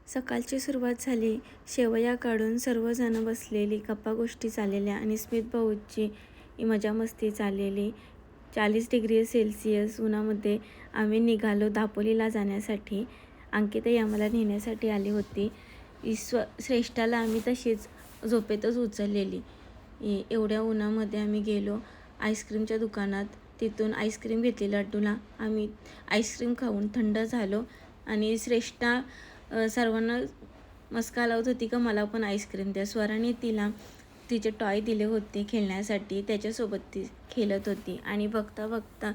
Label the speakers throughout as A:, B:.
A: सकाळची सुरुवात झाली. शेवया काढून सर्वजण बसलेली, गप्पागोष्टी चाललेल्या आणि स्मित भाऊची मजा मस्ती चाललेली. 40 डिग्री सेल्सिअस उन्हामध्ये आम्ही निघालो दापोलीला जाण्यासाठी. अंकिताई आम्हाला नेण्यासाठी आली होती. श्रेष्ठाला आम्ही तशीच झोपेतच उचललेली. एवढ्या उन्हामध्ये आम्ही गेलो आईस्क्रीमच्या दुकानात. तिथून आईस्क्रीम घेतली लड्डूला. आम्ही आईस्क्रीम खाऊन थंड झालो आणि श्रेष्ठा सर्वांना मस्का लावत होती का मला पण आईस्क्रीम द्या. स्वराने तिला तिचे टॉय दिले होते खेळण्यासाठी, त्याच्यासोबत ती खेळत होती. आणि बघता बघता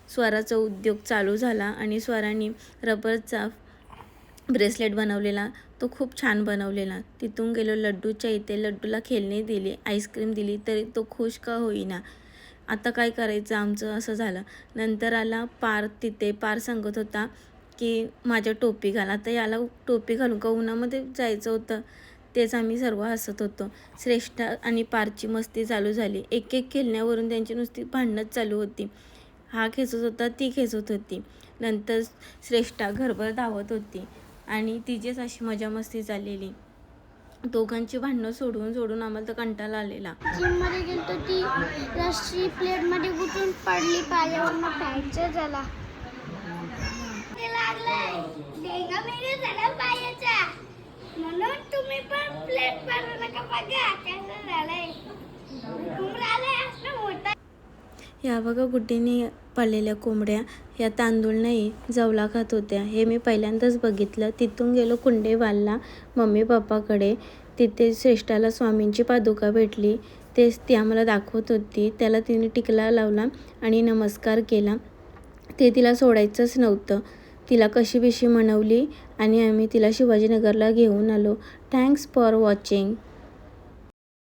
A: स्वराचा उद्योग चालू झाला आणि स्वराने रबरचा ब्रेसलेट बनवलेला, तो खूप छान बनवलेला. तिथून गेलो लड्डूच्या इथे, लड्डूला खेळणे दिली, आईस्क्रीम दिली, तरी तो खुश का होईना. आता काय करायचं आमचं असं झालं. नंतर आला पार. तिथे पार सांगत होता की माझ्या टोपी घाल. आता याला टोपी घालून का उन्हामध्ये जायचं होतं. तेच आम्ही सर्व हसत होतो. श्रेष्ठा आणि पारची मस्ती चालू झाली. एक एक खेळण्यावरून त्यांची नुसती भांडणच चालू होती. हा खेचत होता, ती खेचत होती. नंतर श्रेष्ठा घरभर धावत होती आणि तिचीच अशी मजा मस्ती चाललेली. दोघांची भांडणं सोडून सोडून आम्हाला तर कंटाळा आलेला.
B: जिममध्ये गेलो ती रस्सी प्लेटमध्ये गुंतून पडली, पायावरनं फ्रॅक्चर झाला. म्हणून तुम्ही पण प्लेट पडू नका. बघा कसं झालंय.
A: या बघा गुड्डीने पाळलेल्या कोंबड्या. या तांदूळ नाही जवला खात होत्या. हे मी पहिल्यांदाच बघितलं. तिथून गेलो कुंडेवालला मम्मी पप्पाकडे. तिथे श्रेष्ठाला स्वामींची पादुका भेटली. तेच ती आम्हाला दाखवत होती. त्याला तिने टिकला लावला आणि नमस्कार केला. ते तिला सोडायचंच नव्हतं. तिला कशी बिशी मनवली आणि आम्ही तिला शिवाजीनगरला घेऊन आलो. Thanks for watching.